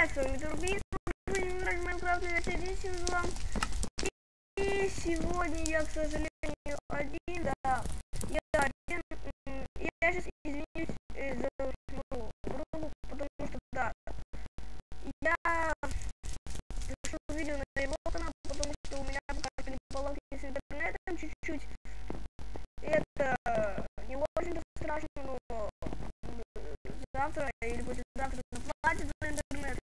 Привет, с вами Турбин, играть в Майнкрафт на версии 1.7.2. И сегодня я, к сожалению, один, да, я один. Я сейчас извинюсь за группу, потому что, да, я решил видео на его канал, потому что у меня пока неполадки с интернетом чуть-чуть. Это не очень страшно, но завтра или послезавтра заплатят за интернет.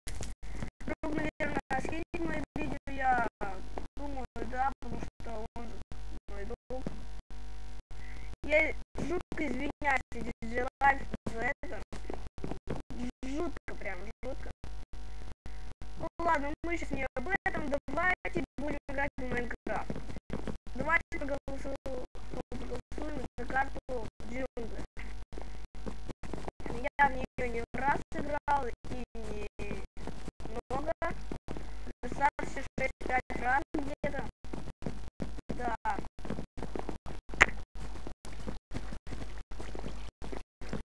Друг, наверное, скинет мои видео, я думаю, да, потому что он мой друг. Я жутко извиняюсь, DJ Life, за это. Жутко, прям жутко. Ну ладно, мы сейчас не об этом, давайте будем играть в Майнкрафт. Давайте проголосуем за карту джунгли. Я в нее не раз играл и много. Достаточно 6-5 раз где-то. Да.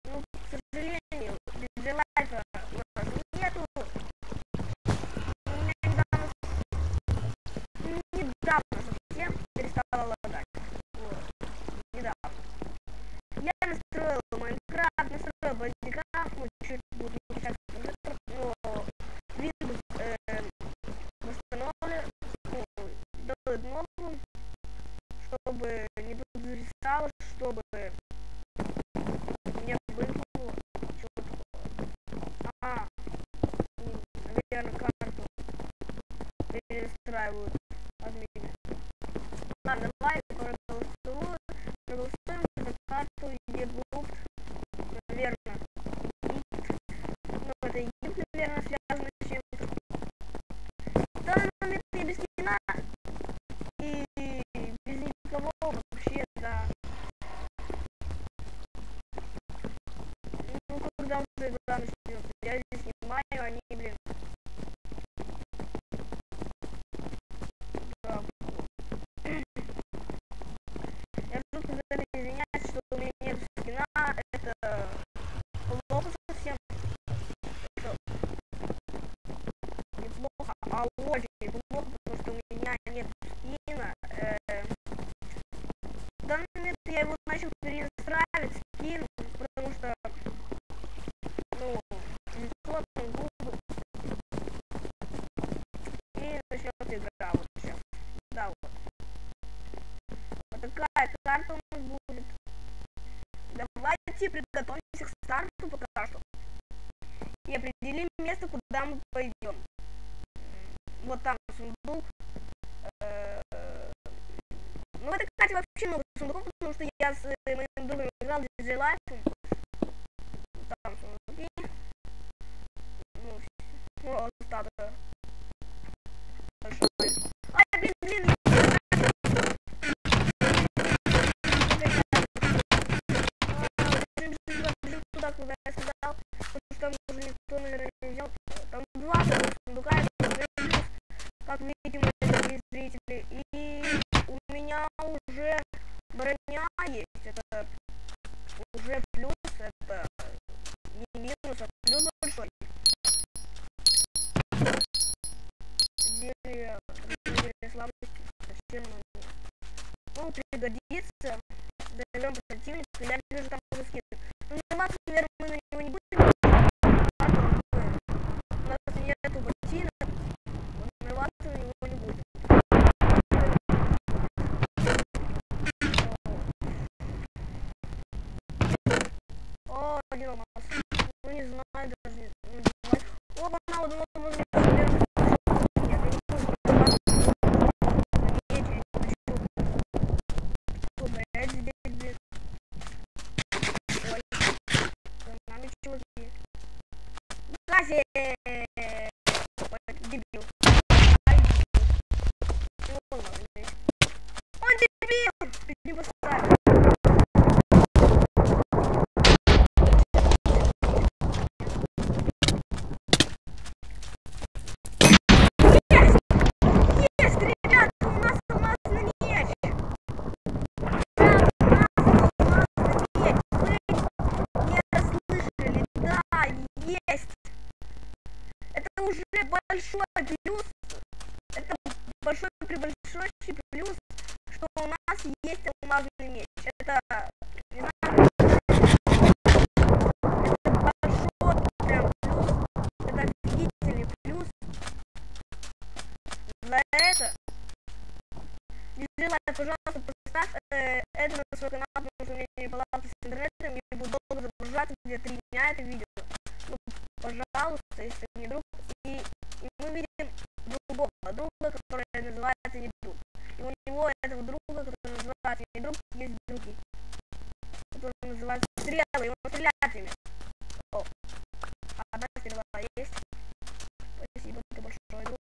Ну, к сожалению, DJ Life у нас нету. У меня недавно совсем перестала лагать. Вот. Недавно. Я настроил Майнкрафт, настроил Бандикрафт, ну, чуть будет не сейчас, но Windows восстановлен, делает новым, чтобы не зависало, чтобы не выпало чего такого. Наверное, карту перестраивают админы. Ладно, давай проголосуем за карту Египт, наверное. Ну, это Египет, наверное, связано с чем-то. В данный момент я без кино и без никого вообще, да. Ну, когда уже игра начнется, я здесь снимаю, они, блин. Да. Я жутко за это извиняюсь, что у меня нет скина, это плохо совсем. Неплохо, а очень плохо, потому что у меня нет скина. В данный момент я его начал перестраивать, скин, потому что, ну, лицо там губы. И начнется игра вот сейчас. Да, вот. Вот такая карта у нас будет. Давайте приготовимся к старту пока что. И определим место, куда мы пойдем. Вот там сундук. Ну, это, кстати, вообще много сундуков, потому что я с моим другом играл в DJ Life. Там сундуки. Ну, статуя. Большой. Ай, блин. Туда, куда я сказал, потому что там уже никто, наверное, не взял. Там два сундука, как видим, это зрители. И у меня уже броня есть, это уже плюс, это не минус, а плюс большой. Зелье слабости совсем не. Ну, пригодится. Зовем противника, я вижу там уже скин. Ну, не вас, наверное, мы на него не будем. У нас нету ботинок, на вас на него не будет. О, один алмаз. Ну, не знаю даже, не знаю. О, банал, думал, можно наверное. Дебил. Он дебил! Не поставил. Есть, ребята, у нас алмазный меч. Вы не расслышали, да, есть. Это это уже большой плюс. Это большой плюс, что у нас есть алмазный меч. Это, не знаю, это большой прям плюс. Это офигительный плюс. За это держи лайк, пожалуйста, поставь это на свой канал, потому что у меня не баланс с интернетом, и буду долго загружаться, где 3 дня это видео. Ну, пожалуйста, если не друг. И мы видим другого друга, который называется не друг. И у него этого друга, который называется не друг, есть другие, который называется стрелы, и он стреляет ими. О, одна стрела есть. Спасибо, ты большой друг.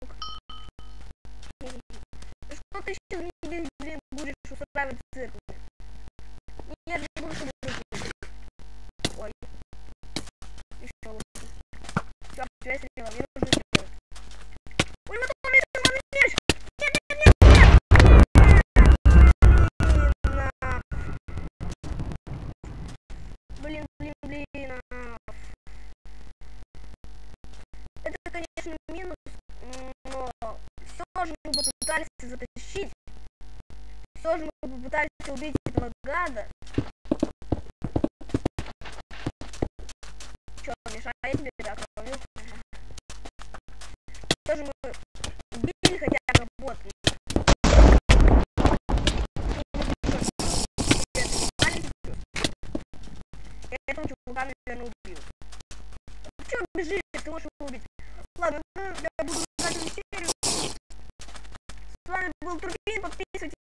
Что ты сейчас не будешь устраивать цирк? Я же не буду с тобой. Ой. Еще лучше. Все, я стрела, мне нужно сделать. Ой, мы тут алмазный меч! Нет! Блин. Это, конечно, минус, но все же мы попытались затащить. Все же мы попытались убить этого гада. Че, мешает тебе, да, кровью? Все же мы убили хотя бы вот. Этого чувака, наверное, убил. Че бежишь, ты можешь его убить? Ладно, я буду заканчивать серию. С вами был Турбин, подписывайтесь